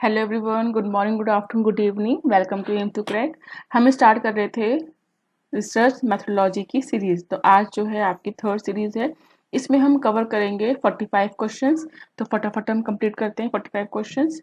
Hello everyone, good morning, good afternoon, good evening. Welcome to aim to crack. हम start कर रहे थे research methodology की series. तो आज जो है आपकी थर्ड सीरीज है। इसमें हम कवर करेंगे 45 क्वेश्चंस। तो फटाफट हम कंप्लीट करते हैं 45 क्वेश्चंस।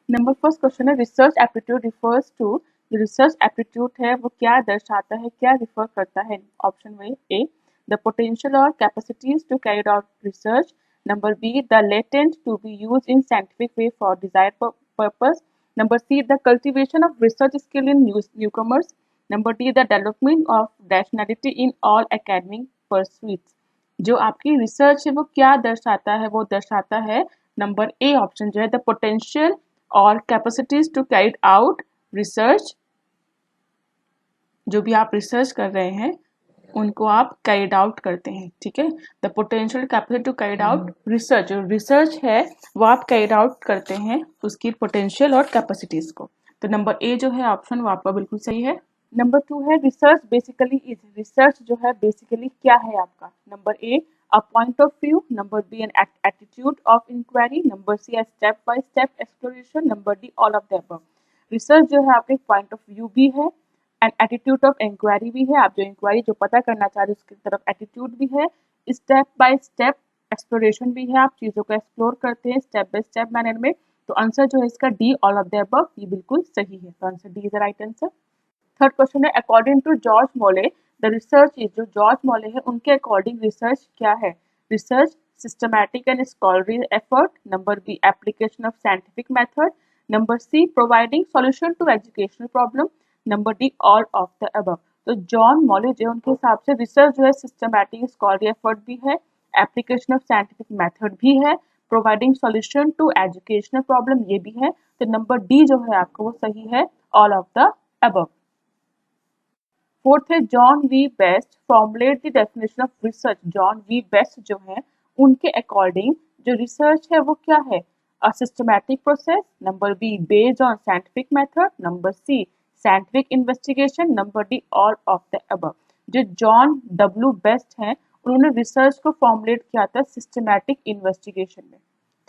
नंबर फर्स्ट क्वेश्चन है, research aptitude refers to. Research aptitude है वो क्या दर्शाता है, क्या रिफर करता है? ऑप्शन में ए, द पोटेंशियल और capacities to carry out research. Number B, the latent to be used in scientific way for desired purpose. Number C, the cultivation of research skill in newcomers. Number D, the development of rationality in all academic pursuits. जो आपकी research है वो क्या दर्शाता है? वो दर्शाता है नंबर ए ऑप्शन जो है द पोटेंशियल और capacities to carry out research. जो भी आप रिसर्च कर रहे हैं उनको आप कैरिड आउट करते हैं, ठीक है। The potential capacity to carried out research, जो रिसर्च है वो आप कैरिड आउट करते हैं उसकी पोटेंशियल और कैपेसिटीज को। तो नंबर ए जो है ऑप्शन वो आपका बिल्कुल सही है। नंबर 2 है, रिसर्च बेसिकली इज। रिसर्च जो है बेसिकली क्या है आपका? Number A, a point of view. Number B, an attitude of inquiry. Number C, a step by step exploration. Number D, all of the above. Research जो है आपके point of view भी है एंड एटीट्यूड ऑफ इंक्वायरी भी है। आप जो inquiry जो पता करना चाह रहे हैं उसकी तरफ एटीट्यूड भी है। स्टेप बाय स्टेप एक्सप्लोरेशन भी है, आप चीजों को एक्सप्लोर करते हैं स्टेप बाय स्टेप मैनर में। तो आंसर जो है इसका D, all of the above, ये बिल्कुल सही है। तो answer D is the right answer. Third question है, according to George Mouly the research is. जो जॉर्ज मोले है उनके अकॉर्डिंग रिसर्च क्या है? Research systematic and scholarly effort. Number B, application of scientific method. Number C, providing solution to educational problem. Number D, all of the above. तो John Mouly जो उनके हिसाब से रिसर्च जो है सिस्टमैटिक स्कॉलरी एफर्ट भी है, एप्लीकेशन ऑफ साइंटिफिक मेथड भी है, providing solution to educational problem ये भी है। तो नंबर डी जो है आपको वो सही है, all of the above. Fourth है, जॉन वी Best formulate the definition of research. John वी बेस्ट जो है उनके अकॉर्डिंग जो रिसर्च है वो क्या है? A systematic process. Number B, based on scientific method. Number C, scientific investigation. Number D, all of the above. जो जॉन डब्ल्यू बेस्ट हैं उन्होंने रिसर्च को फॉर्मुलेट किया था सिस्टमैटिक इन्वेस्टिगेशन में,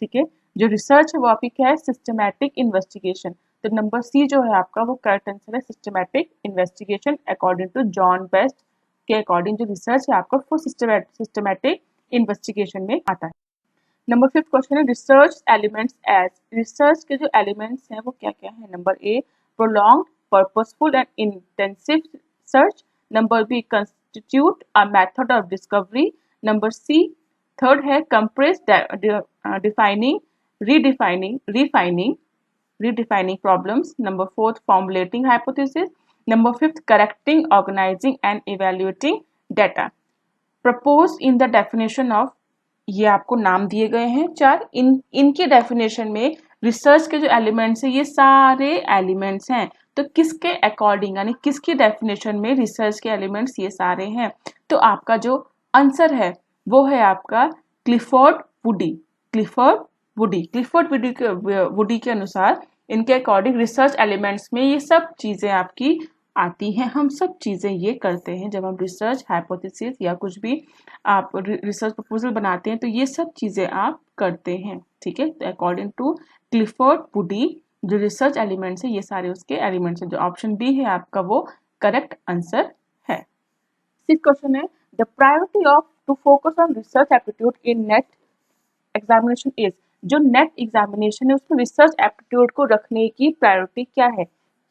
ठीक है। जो रिसर्च है वो आपकी क्या है? Systematic investigation. तो नंबर सी जो है आपका वो करेक्ट आंसर है, systematic investigation. According to John Best के अकॉर्डिंग जो रिसर्च है आपका वो सिस्टमैटिक इन्वेस्टिगेशन में आता है। नंबर फिफ्थ क्वेश्चन है, रिसर्च एलिमेंट्स एज। रिसर्च के जो एलिमेंट्स हैं वो क्या क्या है? Number A, prolonged purposeful and intensive search. Number B, constitute a method of discovery. Number C, third है compress defining redefining redefining problems. Number fourth, formulating hypothesis. Number fifth, correcting, organizing and evaluating data. Proposed in the definition of, ये आपको नाम दिए गए हैं चार। इनके definition में रिसर्च के जो एलिमेंट्स हैं ये सारे एलिमेंट्स हैं। तो किसके अकॉर्डिंग यानी किसकी डेफिनेशन में रिसर्च के एलिमेंट्स ये सारे हैं? तो आपका जो आंसर है वो है आपका क्लिफोर्ड वुडी। क्लिफोर्ड वुडी के अनुसार इनके अकॉर्डिंग रिसर्च एलिमेंट्स में ये सब चीजें आपकी आती हैं। हम सब चीजें ये करते हैं जब हम रिसर्च हाइपोथेसिस या कुछ भी आप रिसर्च प्रपोजल बनाते हैं तो ये सब चीजें आप करते हैं, ठीक है। तो अकॉर्डिंग टू क्लिफोर्ड वुडी जो रिसर्च एलिमेंट्स है ये सारे उसके एलिमेंट्स हैं। जो ऑप्शन बी है आपका वो करेक्ट आंसर है। सिक्स्थ क्वेश्चन है, the priority of to focus on research aptitude in NET examination is. जो नेट एग्जामिनेशन है उसमें रिसर्च एप्टीट्यूड को रखने की प्रायोरिटी क्या है?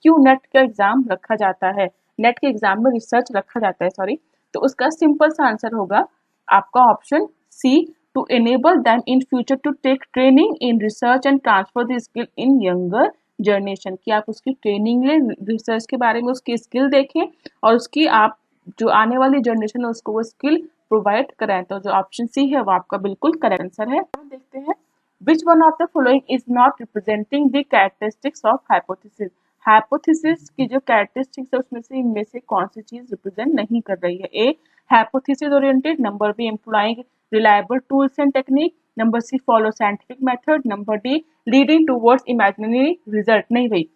क्यों नेट का एग्जाम रखा जाता है? नेट के एग्जाम में रिसर्च रखा जाता है, सॉरी। तो उसका सिंपल सा आंसर होगा आपका option C, to enable them in future to take training in research and transfer the skill in younger generation. कि आप उसकी ट्रेनिंग लें रिसर्च के बारे में, उसकी स्किल देखें और उसकी आप जो आने वाली जनरेशन है उसको वो स्किल प्रोवाइड कराएं। तो जो ऑप्शन सी है वो आपका बिल्कुल करेक्ट आंसर है। हम देखते हैं, which one of the following is not representing the characteristics of hypothesis. Hypothesis की जो कैरेक्टरिस्टिक्स है उसमें से इनमें से कौन सी चीज रिप्रेजेंट नहीं कर रही है? A, hypothesis oriented. Number B, employing reliable tools and technique. Number C, follow scientific method. Number D, leading towards imaginary result. नहीं भाई,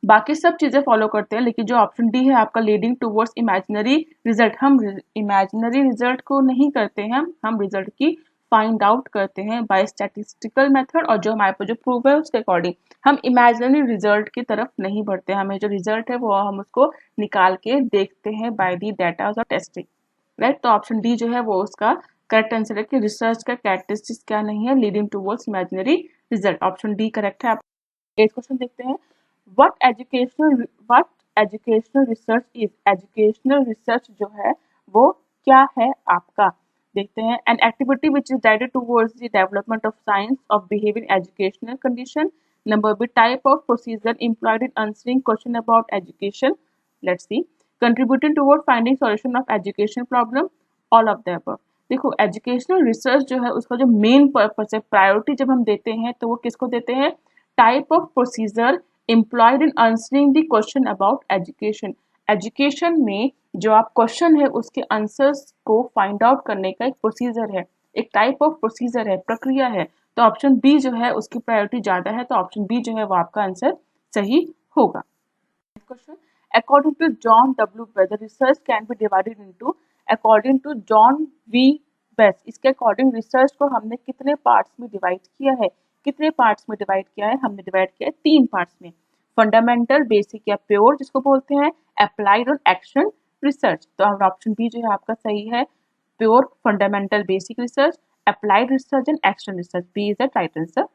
बाकी सब चीजें फॉलो करते हैं लेकिन जो ऑप्शन डी है आपका लीडिंग टूवर्ड्स इमेजिनरी रिजल्ट, हम इमेजिनरी रिजल्ट को नहीं करते हैं, हम रिजल्ट की फाइंड आउट करते हैं बाय स्टैटिस्टिकल मेथड, और जो हमारे पास जो प्रूफ है उसके अकॉर्डिंग। हम इमेजिनरी रिजल्ट की तरफ नहीं बढ़ते, हमें जो रिजल्ट है वो हम उसको निकाल के देखते हैं बाय दी डेटा और टेस्टिंग, राइट। तो ऑप्शन डी जो है वो उसका करेक्ट आंसर है कि रिसर्च का कैरेक्टरिस्टिक्स क्या नहीं है, leading towards imaginary result. Option D correct है। एट क्वेश्चन देखते हैं। What educational research is. Educational research जो है वो क्या है आपका, देखते हैं। An activity which is directed towards the development of science of behaviour in educational condition. Number B, type of procedure employed in answering question about education. Let's see. Contributing toward finding solution of education problem, all of the above. देखो educational research जो है उसका जो main purpose है, priority जब हम देते हैं तो वो किसको देते हैं, type of procedure employed in answering the question about education. Education में जो आप क्वेश्चन है उसके आंसर्स को फाइंड आउट करने का एक प्रोसीजर है, एक टाइप ऑफ प्रोसीजर है, प्रक्रिया है। तो ऑप्शन बी जो है उसकी प्रायोरिटी ज्यादा है, तो ऑप्शन बी जो है वो आपका आंसर सही होगा। Question, according to John W. Best, research can be divided into, according to John V. Best, इसके अकॉर्डिंग रिसर्च को हमने कितने पार्ट्स में डिवाइड किया है, कितने पार्ट्स में डिवाइड किया है, हमने डिवाइड किया है 3 पार्ट्स में। फंडामेंटल, बेसिक या प्योर जिसको बोलते हैं, अप्लाइड और एक्शन रिसर्च। तो ऑप्शन बी जो है आपका सही है, pure, fundamental, basic research, applied research and action research. B is the right answer.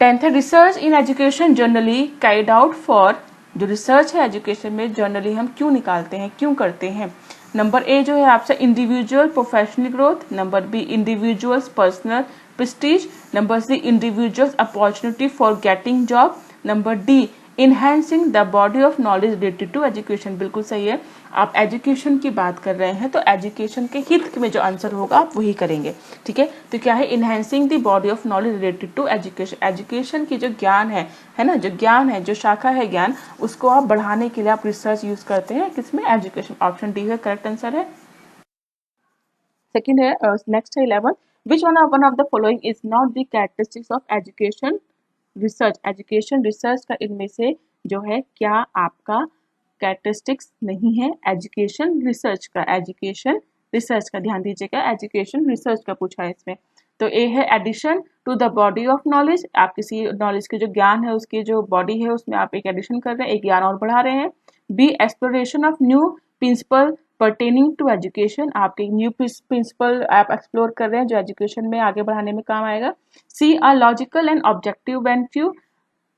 10th है, research in education generally carried out for. जो रिसर्च है एजुकेशन में जनरली हम क्यों निकालते हैं, क्यों करते हैं। नंबर ए जो है आपसे individual professional growth, number B individuals personal prestige, number C individuals opportunity for getting job, number D enhancing the body of knowledge related to education. बिल्कुल सही है, आप एजुकेशन की बात कर रहे हैं तो एजुकेशन के हित में जो आंसर होगा आप वही करेंगे, ठीक है। तो क्या है, enhancing the body of knowledge related to education. Education की जो ज्ञान है ना, जो ज्ञान है, जो शाखा है ज्ञान, उसको आप बढ़ाने के लिए आप रिसर्च यूज करते हैं, किसमें, एजुकेशन। ऑप्शन डी है करेक्ट आंसर है। सेकेंड है, नेक्स्ट है 11, which one of the following is not the characteristics of education research. Education research का इनमें से जो है क्या आपका कैरेक्टरिस्टिक्स नहीं है एजुकेशन रिसर्च का। एजुकेशन रिसर्च का ध्यान दीजिएगा, एजुकेशन रिसर्च का पूछा है इसमें। तो ए है addition to the body of knowledge, आप किसी नॉलेज के जो ज्ञान है उसकी जो बॉडी है उसमें आप एक एडिशन कर रहे हैं, एक ज्ञान और बढ़ा रहे हैं। B, exploration of new principle pertaining to education, आपके न्यू प्रिंसिपल आप एक्सप्लोर कर रहे हैं जो एजुकेशन में आगे बढ़ाने में काम आएगा। C, a logical and objective वेंट्यू,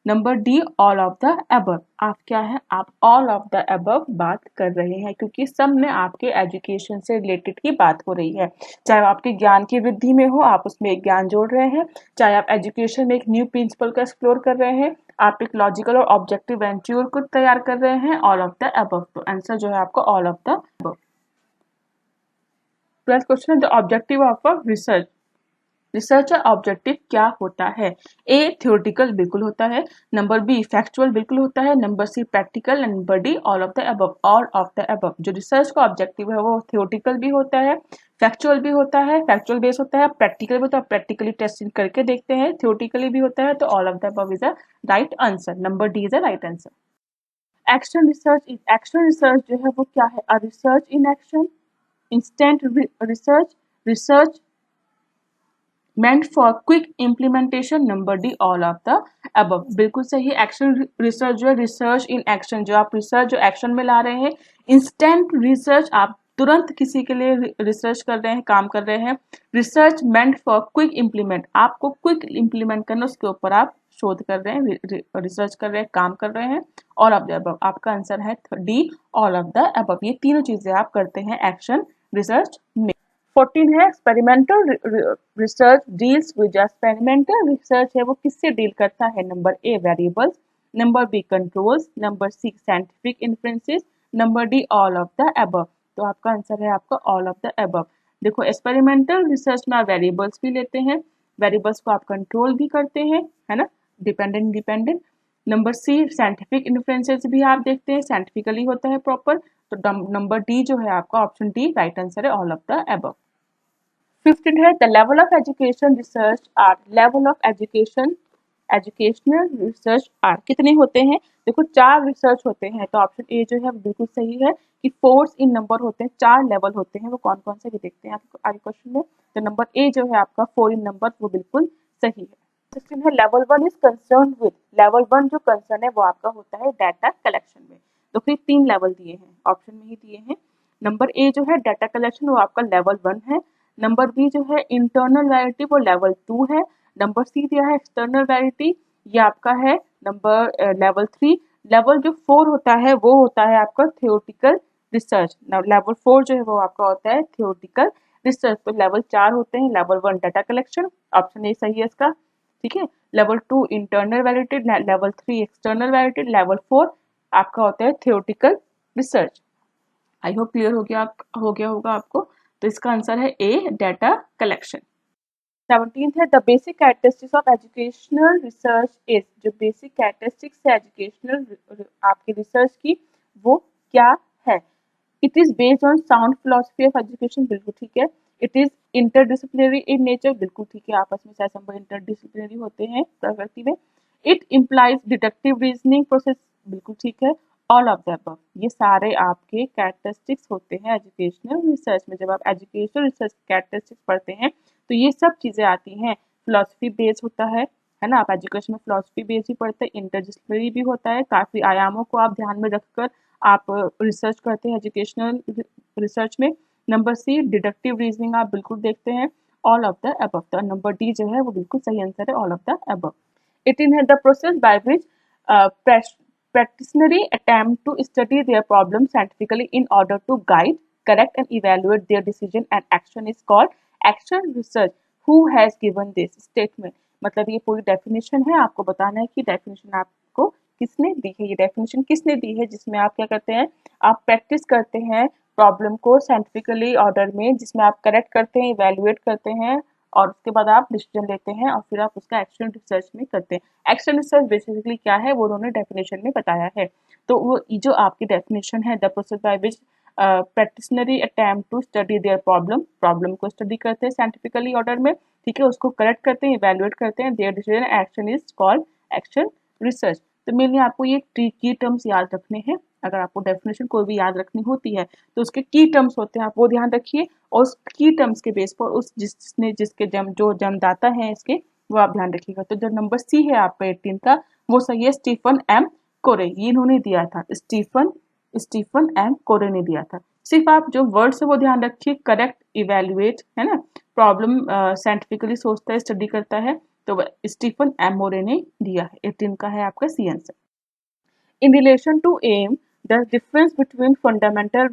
number D all of the above. आप क्या है, आप ऑल ऑफ द अबव बात कर रहे हैं, क्योंकि सब में आपके एजुकेशन से रिलेटेड ही बात हो रही है। चाहे आपके ज्ञान की वृद्धि में हो, आप उसमें एक ज्ञान जोड़ रहे हैं, चाहे आप एजुकेशन में एक न्यू प्रिंसिपल को एक्सप्लोर कर रहे हैं, आप एक लॉजिकल और ऑब्जेक्टिव वेंट्यूर को तैयार कर रहे हैं, ऑल ऑफ द अबव। तो आंसर जो है आपका all of the above. 12th question है, the objective of a research. Research का ऑब्जेक्टिव क्या होता है। ए, थ्योरेटिकल बिल्कुल होता है, नंबर बी फैक्चुअल बिल्कुल होता है, number C practical, number D all of the above, all of the above. जो रिसर्च का ऑब्जेक्टिव है वो थ्योरेटिकल भी होता है, फैक्चुअल भी होता है, फैक्चुअल बेस होता है, प्रैक्टिकल भी होता है, प्रैक्टिकली टेस्टिंग करके देखते हैं, थ्योरेटिकली भी होता है। तो all of the above is the right answer, number D is the right answer. Action research is, action research जो है वो क्या है, a research in action, instant research, research meant for quick implementation, number D all of the above. बिल्कुल सही, action research जो है, research in action, जो आप रिसर्च जो एक्शन में ला रहे हैं। इंस्टेंट रिसर्च, आप तुरंत किसी के लिए रिसर्च कर रहे हैं, काम कर रहे हैं। Research meant for quick implement, आपको क्विक इम्प्लीमेंट करना, उसके ऊपर आप शोध कर रहे हैं, रिसर्च कर रहे हैं, काम कर रहे हैं। ऑल ऑफ द अबव, आपका आंसर है D all of the above. ये तीनों चीजें आप करते हैं एक्शन रिसर्च में। 14 है, experimental research deals with, experimental research है वो किससे डील करता है, number A variables, number B controls, number C scientific influences, number D all of the above. तो आपका आंसर है आपका ऑल ऑफ द अबव। देखो एक्सपेरिमेंटल रिसर्च में आप वेरिएबल्स भी लेते हैं, वेरिएबल्स को आप कंट्रोल भी करते हैं, है ना, dependent independent. Number C scientific influences भी आप देखते हैं, साइंटिफिकली होता है प्रॉपर। तो नंबर डी जो है आपका ऑप्शन डी राइट आंसर है, ऑल ऑफ द अबव। 15 है, the level of education research are, level of education educational research are कितने होते हैं? देखो 4 रिसर्च होते हैं, तो ऑप्शन ए जो है बिल्कुल सही है कि फोर्स इन नंबर होते हैं, 4 लेवल होते हैं, वो कौन कौन से भी देखते हैं आपको आगे क्वेश्चन में। तो नंबर ए जो है आपका 4 इन नंबर वो बिल्कुल सही है। क्वेश्चन है level 1 is concern with, level 1 जो कंसर्न है वो आपका होता है डाटा कलेक्शन में। तो फिर 3 लेवल दिए हैं, ऑप्शन में ही दिए हैं। नंबर ए जो है डाटा कलेक्शन वो आपका लेवल 1 है। नंबर बी जो है इंटरनल वैलिडिटी वो लेवल 2 है। नंबर सी दिया है एक्सटर्नल वैलिडिटी, ये आपका है नंबर लेवल 3। लेवल जो 4 होता है वो होता है आपका थियोरटिकल रिसर्च। लेवल 4 जो है वो आपका होता है थियोरटिकल रिसर्च। तो लेवल 4 होते हैं, level 1 data collection, option A सही है इसका, ठीक है। Level 2 internal validity, level 3 external validity, level 4 आपका होता है theoretical research. I hope clear हो गया होगा आपको। तो इसका आंसर है ए डाटा कलेक्शन। 17th है the basic characteristics of educational research is, जो बेसिक कैरेक्टरिस्टिक्स है एजुकेशनल आपके रिसर्च की वो क्या है? It is based on sound philosophy of education, बिल्कुल ठीक है। It is interdisciplinary in nature, बिल्कुल ठीक है, आपस में सहसंबंध इंटरडिसिप्लिनरी होते हैं प्रकृति में। It implies deductive reasoning process, बिल्कुल ठीक है। ऑल ऑफ द अबव, ये सारे आपके कैरेक्टरिस्टिक्स होते हैं एजुकेशनल रिसर्च में। जब आप एजुकेशनल रिसर्च कैरेक्टरिस्टिक्स पढ़ते हैं तो ये सब चीजें आती हैं। फिलोसफी बेस्ड होता है ना, आप एजुकेशन में फिलोसफी बेस्ड भी पढ़ते हैं, इंटरडिसिप्लिनरी भी होता है, काफी आयामों को आप ध्यान में रखकर आप रिसर्च करते हैं एजुकेशनल रिसर्च में। नंबर सी डिडक्टिव रीजनिंग आप बिल्कुल देखते हैं, ऑल ऑफ द अबव। तो नंबर डी जो है वो बिल्कुल सही आंसर है, ऑल ऑफ द अबव। 18 है the process by which practitioners attempt to study their problem scientifically in order to guide, correct and evaluate their decision and action is called action research. Who has given this statement? मतलब ये पूरी definition है, आपको बताना है कि definition आपको किसने दी है, ये डेफिनेशन किसने दी है, जिसमें आप क्या करते हैं, आप प्रैक्टिस करते हैं प्रॉब्लम को साइंटिफिकली ऑर्डर में, जिसमें आप करेक्ट करते हैं, इवेल्युएट करते हैं और उसके बाद आप डिसीजन लेते हैं और फिर आप उसका एक्शन रिसर्च में करते हैं। एक्शन रिसर्च बेसिकली क्या है वो उन्होंने डेफिनेशन में बताया है। तो वो जो आपकी डेफिनेशन है the process by which practitioners attempt to study their problem को स्टडी करते हैं साइंटिफिकली ऑर्डर में, ठीक है, उसको करेक्ट करते हैं, इवेल्युएट करते हैं, there decision action is called action research. तो मेनली आपको ये की टर्म्स याद रखने हैं। अगर आपको डेफिनेशन कोई भी याद रखनी होती है तो उसके की टर्म्स होते हैं, आप वो ध्यान रखिए और उस की टर्म्स के बेस पर उस जिसने जिसके जो जन्मदाता हैं इसके वो आप ध्यान रखिएगा। तो जो नंबर सी है आपका 18 का वो सही है, स्टीफन एम कोरे, ये इन्होंने दिया था, स्टीफन एम कोरे ने दिया था। सिर्फ आप जो वर्ड से वो ध्यान रखिए, करेक्ट, इवेल्युएट, है ना, प्रॉब्लम साइंटिफिकली सोचता है, स्टडी करता है, तो स्टीफन एम मोरे ने दिया है। 18 का है आपका C answer. In relation to aim, the difference between fundamental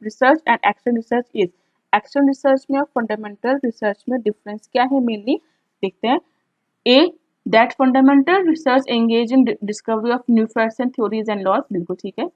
research and action research is, action research में और फंडामेंटल रिसर्च में डिफरेंस क्या है मेनली देखते हैं। A that fundamental research engage in discovery of new facts and theories and laws, बिल्कुल ठीक है।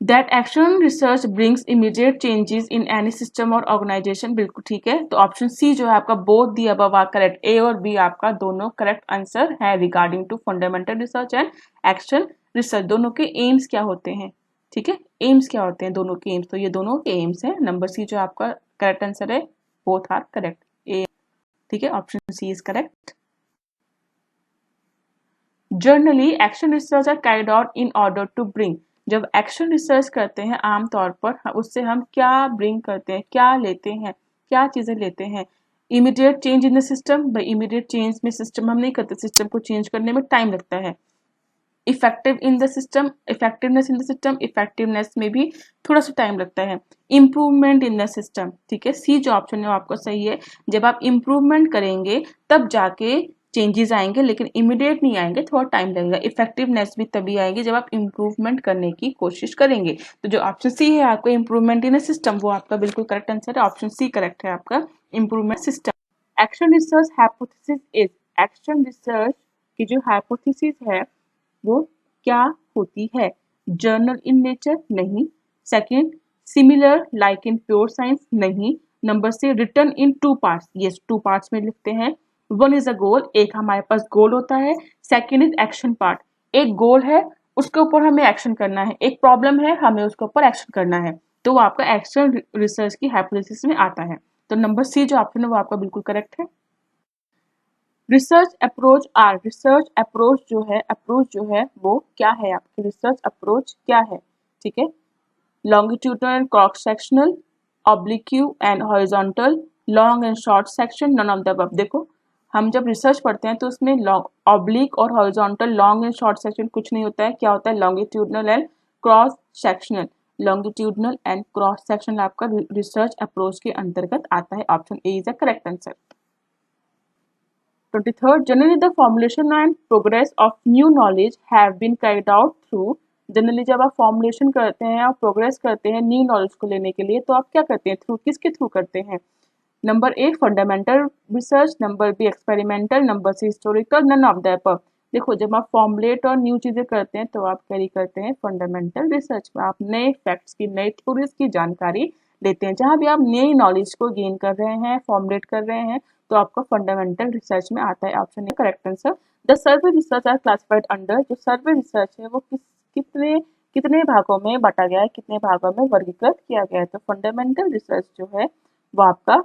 That action research brings immediate changes in any system और ऑर्गेनाइजेशन, बिल्कुल ठीक है। तो ऑप्शन सी जो है आपका both the above are correct, A और बी आपका दोनों करेक्ट आंसर है regarding to fundamental research and action research. दोनों के एम्स क्या होते हैं, ठीक है, एम्स क्या होते हैं दोनों के एम्स, तो ये दोनों के एम्स हैं। नंबर सी जो आपका करेक्ट आंसर है, बोथ आर करेक्ट, ए, ठीक है, option C is correct. Generally action research are carried out in order to bring, जब एक्शन रिसर्च करते हैं आमतौर पर उससे हम क्या ब्रिंग करते हैं, क्या लेते हैं, क्या चीजें लेते हैं। Immediate change in the system, भाई इमीडिएट चेंज में सिस्टम हम नहीं करते, सिस्टम को चेंज करने में टाइम लगता है। Effective in the system, effectiveness in the system, effectiveness में भी थोड़ा सा टाइम लगता है। इम्प्रूवमेंट इन द सिस्टम, ठीक है, सी जो ऑप्शन है वो आपको सही है। जब आप इम्प्रूवमेंट करेंगे तब जाके चेंजेस आएंगे, लेकिन इमीडिएट नहीं आएंगे, थोड़ा टाइम लगेगा। इफेक्टिवनेस भी तभी आएगी जब आप इम्प्रूवमेंट करने की कोशिश करेंगे। तो जो ऑप्शन सी है आपका इम्प्रूवमेंट इन सिस्टम, वो आपका बिल्कुल करेक्ट आंसर है, ऑप्शन सी करेक्ट है आपका, improvement system. Action research hypothesis is, action research की जो हाइपोथेसिस है वो क्या होती है। जर्नल इन नेचर, नहीं। Second similar like in pure science, नहीं। नंबर से written in two parts, yes two parts में लिखते हैं। वन इज अ गोल, एक हमारे पास गोल होता है। सेकेंड इज एक्शन पार्ट, एक गोल है उसके ऊपर हमें एक्शन करना है, एक प्रॉब्लम है हमें उसके ऊपर एक्शन करना है, तो वो आपका एक्शन रिसर्च की हाइपोथेसिस में आता है। तो नंबर सी जो ऑप्शन है वो आपका बिल्कुल करेक्ट है। रिसर्च अप्रोच जो है वो क्या है आपकी रिसर्च अप्रोच क्या है, ठीक है। longitudinal and cross sectional, oblique and horizontal, long and short section, none of the above। देखो हम जब रिसर्च पढ़ते हैं तो उसमें ऑब्लिक और horizontal, long and short section कुछ नहीं होता है। क्या होता है? Longitudinal and cross sectional. Longitudinal and cross sectional आपका रिसर्च अप्रोच के अंतर्गत आता है। Option A is the correct answer. 23rd, generally the formulation and progress of new knowledge have been carried out through। Generally जब आप formulation करते हैं और प्रोग्रेस करते हैं न्यू नॉलेज को लेने के लिए तो आप क्या करते हैं? थ्रू किसके थ्रू करते हैं? Number A fundamental research, number B experimental, number C historical, none of the above. देखो जब आप फॉर्मुलेट और न्यू चीजें करते हैं तो आप कैरी करते हैं फंडामेंटल रिसर्च में। आप नए फैक्ट्स की, नई थ्योरीज की जानकारी लेते हैं। जहां भी आप नई नॉलेज को गेन कर रहे हैं, फॉर्मुलेट कर रहे हैं, तो आपका फंडामेंटल रिसर्च में आता है। Option A correct answer. The survey research are classified under. जो सर्वे रिसर्च है वो कितने कितने भागों में बांटा गया है, कितने भागों में वर्गीकृत किया गया है? तो फंडामेंटल रिसर्च जो है वो आपका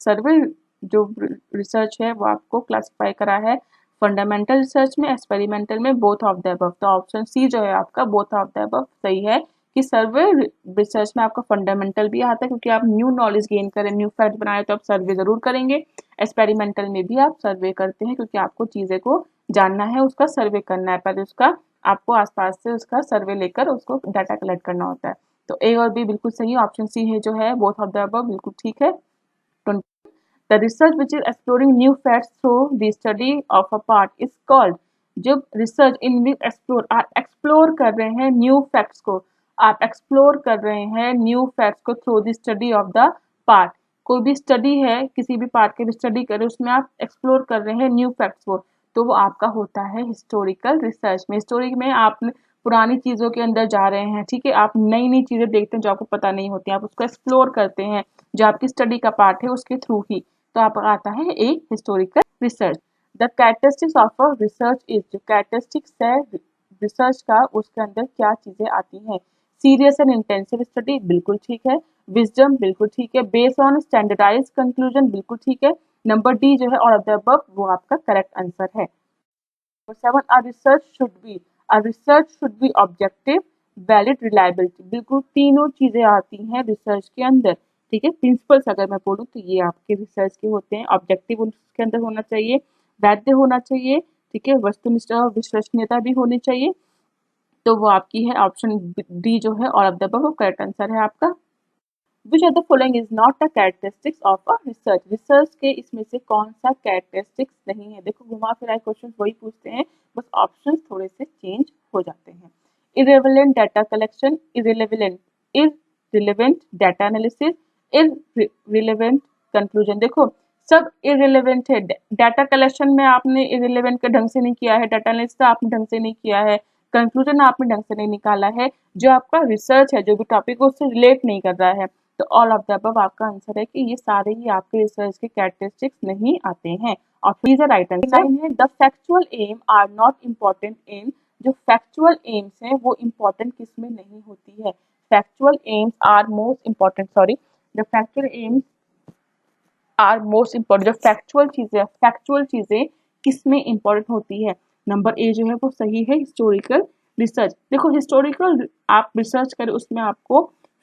सर्वे जो रिसर्च है वो आपको क्लासिफाई करा है फंडामेंटल रिसर्च में, एक्सपेरिमेंटल में, बोथ ऑफ द अबव। तो ऑप्शन सी जो है आपका बोथ ऑफ द अबव सही है कि सर्वे रिसर्च में आपका फंडामेंटल भी आता है क्योंकि आप न्यू नॉलेज गेन करें, न्यू फैक्ट बनाए तो आप सर्वे जरूर करेंगे। एक्सपेरिमेंटल में भी आप सर्वे करते हैं क्योंकि आपको चीजें को जानना है, उसका सर्वे करना है, पहले उसका आपको आसपास से उसका सर्वे लेकर उसको डाटा कलेक्ट करना होता है। तो ए और बी बिल्कुल सही है। ऑप्शन सी है जो है बोथ ऑफ द अबव बिल्कुल ठीक है। The research which is exploring new facts through the study of a part is called। जब रिसर्च इन विच एक्सप्लोर कर रहे हैं न्यू फैक्ट्स को, आप एक्सप्लोर कर रहे हैं न्यू फैक्ट्स को through the study of the part. कोई भी स्टडी है, किसी भी पार्ट की स्टडी करें, उसमें आप एक्सप्लोर कर रहे हैं न्यू फैक्ट्स को, तो वो आपका होता है हिस्टोरिकल रिसर्च में। हिस्टोरी में आप पुरानी चीजों के अंदर जा रहे हैं, ठीक है। आप नई नई चीजें देखते हैं जो आपको पता नहीं होती, आप उसको एक्सप्लोर करते हैं, जो आपकी स्टडी का पार्ट है उसके थ्रू ही। तो आपका आता है एक historical research. The characteristics of a research is. जो कैरेक्टरिस्टिक्स है रिसर्च का उसके अंदर क्या चीजें आती हैं? सीरियस एंड इंटेंसिव स्टडी बिल्कुल ठीक है। विजडम बिल्कुल ठीक है। बेस्ड ऑन स्टैंडर्डाइज कंक्लूजन बिल्कुल ठीक है। नंबर डी जो है ऑल ऑफ द अबव वो आपका करेक्ट आंसर है। Number 7, a research should be objective, valid, reliability। बिल्कुल तीनों चीजें आती हैं रिसर्च के अंदर, ठीक है। प्रिंसिपल्स अगर मैं बोलूँ तो ये आपके रिसर्च के होते हैं। ऑब्जेक्टिव उसके अंदर होना चाहिए, वैध होना चाहिए, ठीक है, वस्तुनिष्ठ और विश्वसनीयता भी होनी चाहिए। तो वो आपकी है ऑप्शन डी जो है ऑल ऑफ द अबव वो करेक्ट आंसर है आपका। Which of the following is not the characteristics of a research. Research के इसमें से कौन सा कैरेक्टरिस्टिक्स नहीं है? देखो घुमा फिरा क्वेश्चन वही पूछते हैं, बस ऑप्शन थोड़े से चेंज हो जाते हैं। Irrelevant data collection, irrelevant data analysis, irrelevant conclusion. देखो सब इररिलेवेंट है। डाटा कलेक्शन में आपने इररिलेवेंट का ढंग से नहीं किया है, डाटा एनालिसिस आपने ढंग से नहीं किया है, कंक्लूजन आपने ढंग से नहीं निकाला है, जो आपका रिसर्च है, जो भी टॉपिक उससे रिलेट नहीं कर रहा है। तो ऑल ऑफ द अबव आपका आंसर है कि ये सारे ही आपके रिसर्च के कैरेक्टरिस्टिक्स नहीं आते हैं। और प्लीज राइट आंसर है the factual aim are not important in. जो फैक्चुअल एम्स हैं वो इम्पोर्टेंट किस में नहीं होती है? Factual aims are most important, the factual aims are most important. जो फैक्चुअल चीजें किस में इम्पोर्टेंट होती है? नंबर ए जो है वो सही है, हिस्टोरिकल रिसर्च। देखो हिस्टोरिकल आप रिसर्च करें उसमें आपको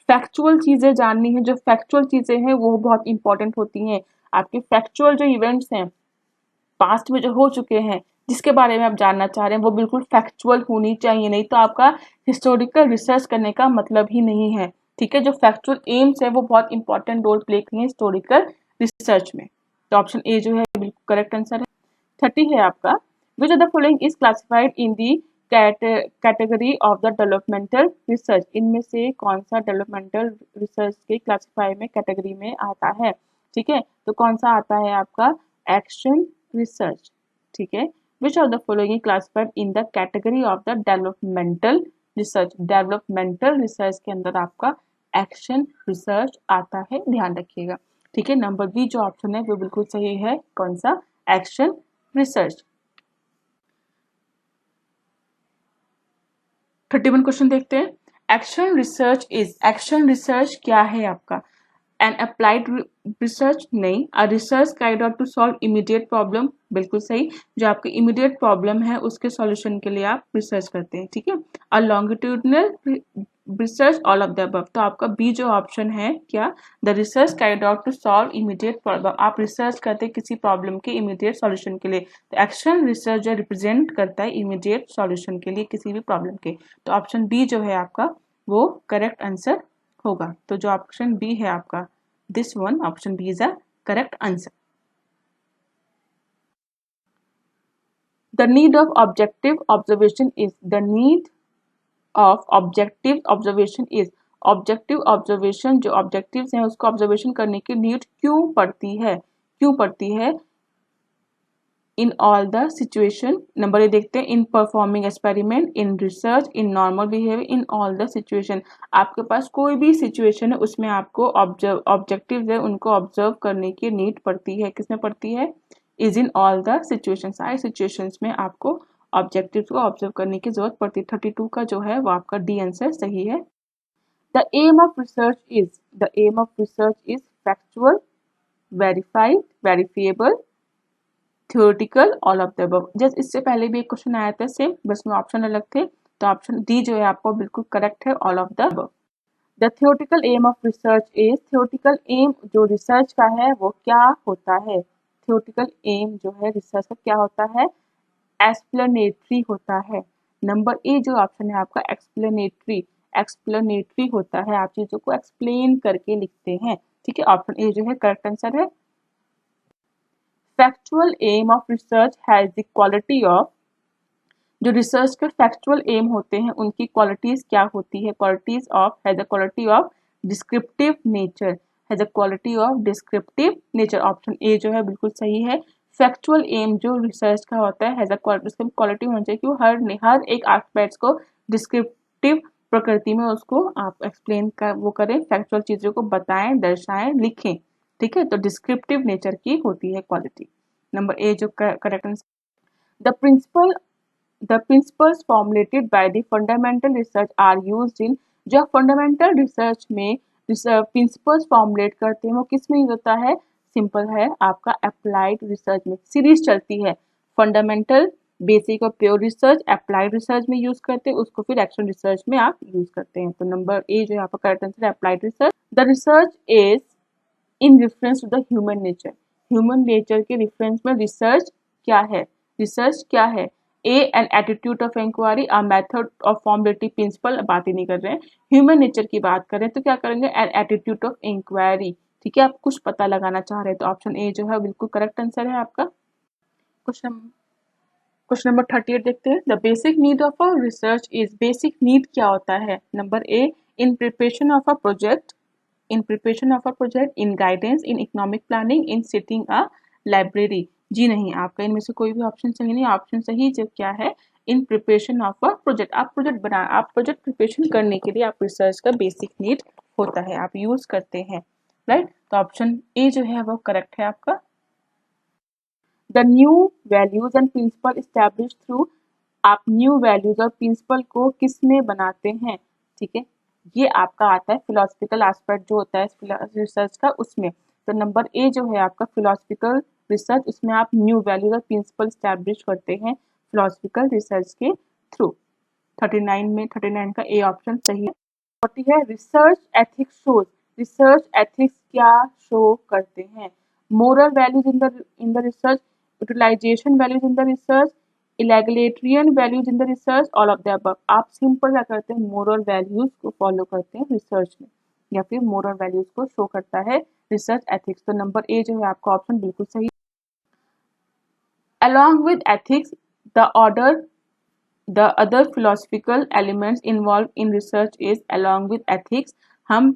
फैक्चुअल चीजें जाननी है। जो फैक्चुअल चीजें हैं वो बहुत इंपॉर्टेंट होती हैं। आपके फैक्चुअल जो इवेंट्स हैं पास्ट में जो हो चुके हैं, जिसके बारे में आप जानना चाह रहे हैं, वो बिल्कुल फैक्चुअल होनी चाहिए, नहीं तो आपका हिस्टोरिकल रिसर्च करने का मतलब ही नहीं है, ठीक है। जो फैक्चुअल एम्स है वो बहुत इंपॉर्टेंट रोल प्ले करते हैं हिस्टोरिकल रिसर्च में। तो ऑप्शन ए जो है बिल्कुल करेक्ट आंसर है। 30 है आपका। Which of the following is classified in the category of the developmental research. इनमें से कौन सा डेवलपमेंटल रिसर्च के क्लासिफाई में कैटेगरी में आता है? ठीक है, तो कौन सा आता है आपका? एक्शन रिसर्च, ठीक है। Which of the following classified in the category of the developmental research. Developmental research के अंदर आपका एक्शन रिसर्च आता है, ध्यान रखिएगा, ठीक है। नंबर बी जो ऑप्शन है वो बिल्कुल सही है। कौन सा? Action research. 31 क्वेश्चन देखते हैं। एक्शन रिसर्च क्या है आपका? एंड अप्लाइड रिसर्च नहीं। A research carried out to solve immediate problem, बिल्कुल सही, जो आपकी इमीडिएट प्रॉब्लम है उसके सॉल्यूशन के लिए आप रिसर्च करते हैं, ठीक है। A longitudinal research, all of the above. तो आपका बी जो ऑप्शन है क्या, the research carried out to solve immediate problem, आप रिसर्च करते हैं किसी प्रॉब्लम के इमीडिएट सॉल्यूशन के लिए। तो एक्शन रिसर्च जो रिप्रेजेंट करता है इमीडिएट सॉल्यूशन के लिए किसी भी प्रॉब्लम के, तो ऑप्शन बी जो है आपका वो करेक्ट आंसर होगा। तो जो ऑप्शन बी है आपका, this one option B is a correct answer. The need of objective observation is, the need of objective observation is, objective observation जो ऑब्जेक्टिव्स हैं उसको ऑब्जर्वेशन करने की नीड क्यों पड़ती है, क्यों पड़ती है। In all the situation, number A देखते हैं, in performing experiment, in research, in normal behaviour, in all the situation. आपके पास कोई भी सिचुएशन है उसमें आपको ऑब्जेक्टिव्स है उनको ऑब्जर्व करने की नीड पड़ती है, किसमें पड़ती है, is in all the situation, सारे सिचुएशंस में आपको ऑब्जेक्टिव्स को ऑब्जर्व करने की जरूरत पड़ती है। 32 का जो है वो आपका डी आंसर सही है। The aim of research is, the aim of research is factual, verified, verifiable, theoretical, all of the above. Just इससे पहले भी एक क्वेश्चन आया था सेम, बस में ऑप्शन अलग थे, तो ऑप्शन डी जो है आपको बिल्कुल करेक्ट है, all of the above. The theoretical aim of research is, theoretical aim जो रिसर्च का है वो क्या होता है, थ्योरेटिकल एम जो है रिसर्च का क्या होता है, एक्सप्लेनेटरी होता है। नंबर ए जो ऑप्शन है आपका एक्सप्लेनेटरी, एक्सप्लेनेटरी होता है, आप चीजों को एक्सप्लेन करके लिखते हैं, ठीक है। ऑप्शन ए जो है करेक्ट आंसर है। Factual aim of research has the quality of, जो रिसर्च के फैक्चुअल एम होते हैं उनकी क्वालिटीज क्या होती है, qualities of, has the quality of descriptive nature, has the quality of descriptive nature. Option A जो है बिल्कुल सही है। फैक्चुअल एम जो रिसर्च का होता है हैज अ क्वालिटी होनी चाहिए कि वो हर एक एस्पेक्ट्स को डिस्क्रिप्टिव प्रकृति में उसको आप एक्सप्लेन कर वो करें, फैक्चुअल चीजों को बताएं, दर्शाएं, लिखें, ठीक है। तो डिस्क्रिप्टिव नेचर की होती है क्वालिटी। नंबर ए जो correct answer. The principle, the principles formulated by the fundamental research are used in, जो फंडामेंटल रिसर्च में प्रिंसिपल्स फॉर्मुलेट करते हैं वो किस में यूज होता है, सिंपल है आपका अप्लाइड रिसर्च में सीरीज चलती है, फंडामेंटल, बेसिक और प्योर रिसर्च अप्लाइड रिसर्च में यूज करते हैं, उसको फिर एक्शन रिसर्च में आप यूज करते हैं। तो नंबर ए जो है आपका करेक्ट आंसर है, applied research. The research is in reference to the human nature, human nature के रेफरेंस में रिसर्च क्या है, रिसर्च क्या है, A an attitude of inquiry, a method of formulative principle, बात ही नहीं कर रहे हैं, ह्यूमन नेचर की बात करें तो क्या करेंगे, एन एटीट्यूड ऑफ इंक्वायरी, ठीक है। आप कुछ पता लगाना चाह रहे हैं तो ऑप्शन ए जो है बिल्कुल करेक्ट आंसर है आपका। क्वेश्चन क्वेश्चन नंबर 38 देखते हैं। The basic need of a research is, basic need क्या होता है, number A in preparation of a project, in preparation of a project, in guidance, in economic planning, in setting a library। जी नहीं, आपका इनमें से कोई भी ऑप्शन सही नहीं। ऑप्शन सही जो क्या है, in preparation of a project, आप प्रोजेक्ट बना, आप प्रोजेक्ट प्रिपरेशन करने के लिए आप रिसर्च का बेसिक नीड होता है, आप यूज करते हैं, राइट। तो ऑप्शन ए जो है वो करेक्ट है आपका। The new values and principle establish through, आप न्यू वैल्यूज और प्रिंसिपल को किस में बनाते हैं, ठीक है, ये आपका आता है फिलोसफिकल एस्पेक्ट जो होता है रिसर्च का उसमें। तो नंबर ए जो है आपका फिलोसफिकल रिसर्च, उसमें आप न्यू वैल्यूज और प्रिंसिपल स्टैब्लिश करते हैं फिलोसफिकल रिसर्च के थ्रू। 39 में 39 का ए ऑप्शन सही है। 40 है research ethics shows, research ethics क्या शो करते हैं, moral values in the research, utilisation values in the research, egalitarian values in the research, all of the above. आप सिंपल क्या करते हैं, मोरल वैल्यूज को फॉलो करते हैं रिसर्च में, या फिर मोरल वैल्यूज को शो करता है रिसर्च एथिक्स। तो नंबर ए जो है आपका ऑप्शन बिल्कुल सही। Along with ethics the order, the other philosophical elements involved in research is along with ethics। हम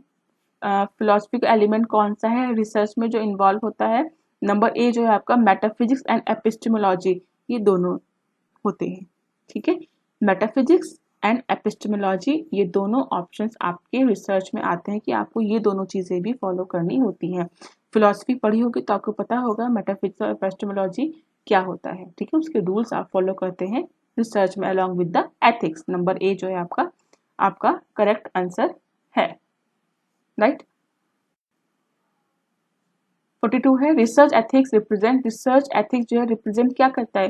philosophical element कौन सा है रिसर्च में जो इन्वॉल्व होता है, नंबर ए जो है आपका मेटाफिजिक्स एंड एपिस्टेमोलॉजी, ये दोनों होते हैं, ठीक है। मेटाफिजिक्स एंड एपिस्टेमोलॉजी ये दोनों ऑप्शंस आपके रिसर्च में आते हैं कि आपको ये दोनों चीजें भी फॉलो करनी होती हैं। फिलॉसफी पढ़ी होगी तो आपको पता होगा मेटाफिजिक्स और एपिस्टेमोलॉजी क्या होता है, ठीक है, उसके रूल्स आप फॉलो करते हैं रिसर्च में along with the ethics. Number A जो है आपका करेक्ट आंसर है, राइट। 42 है research ethics represent, research ethics जो है रिप्रेजेंट क्या करता है,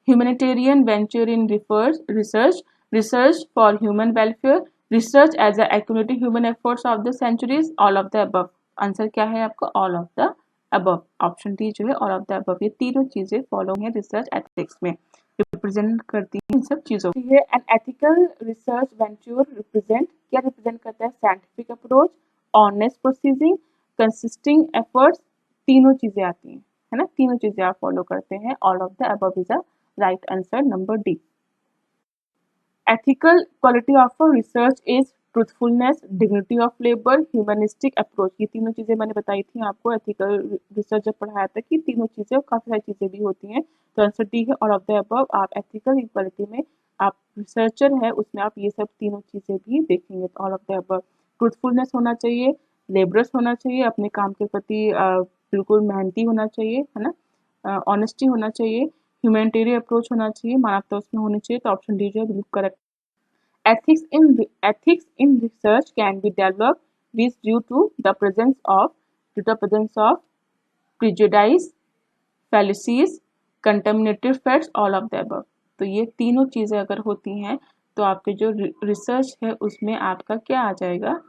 humanitarian venture in research, research for human welfare, research as a activity human efforts of the centuries, all of the above. Answer क्या है आपका, all of the above. Option D जो है ऑल ऑफ द अबव, ये तीनों चीजें follow है research ethics में, रिप्रेजेंट करती है इन सब चीजों को। An ethical research venture represent, क्या रिप्रेजेंट करता है, scientific approach, honest processing, consisting efforts, तीनों चीजें आती हैं, है ना, तीनों चीजें आप फॉलो करते हैं। All of the above is a right answer, number D. Ethical quality of research is truthfulness, dignity of labour, humanistic approach, ये तीनों चीजें मैंने बताई थी आपको एथिकल रिसर्च जब पढ़ाया था कि तीनों चीजें और काफी सारी चीजें भी होती हैं। तो आंसर डी है ऑल ऑफ द अबव। आप एथिकल इक्वालिटी में आप रिसर्चर है उसमें आप ये सब तीनों चीजें भी देखेंगे, तो all of the above. Truthfulness होना चाहिए, लेबरस होना चाहिए, अपने काम के प्रति बिल्कुल मेहनती होना चाहिए, है ना, ऑनेस्टी होना चाहिए, ह्यूमैनिटेरियन अप्रोच होना चाहिए, मानवता उसमें होनी चाहिए। तो ऑप्शन डी जो है बिल्कुल correct. Ethics in research can be developed this due to the presence of prejudice, fallacies, contaminated facts, all of the above। तो ये तीनों चीजें अगर होती हैं तो आपके जो रिसर्च है उसमें आपका क्या आ जाएगा,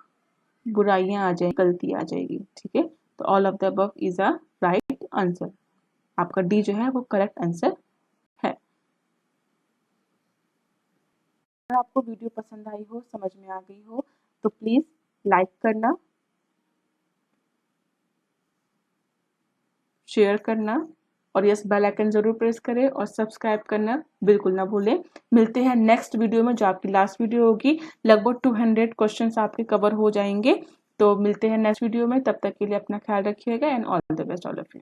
बुराइयां आ जाएगी, गलती आ जाएगी, ठीक है। तो all of the above is a right answer, आपका डी जो है वो करेक्ट आंसर है। अगर आपको वीडियो पसंद आई हो, समझ में आ गई हो, तो प्लीज लाइक करना, शेयर करना और यस बेल आइकन जरूर प्रेस करें और सब्सक्राइब करना बिल्कुल ना भूलें। मिलते हैं नेक्स्ट वीडियो में जो आपकी लास्ट वीडियो होगी, लगभग 200 क्वेश्चंस आपके कवर हो जाएंगे। तो मिलते हैं नेक्स्ट वीडियो में, तब तक के लिए अपना ख्याल रखिएगा and all the best all of you.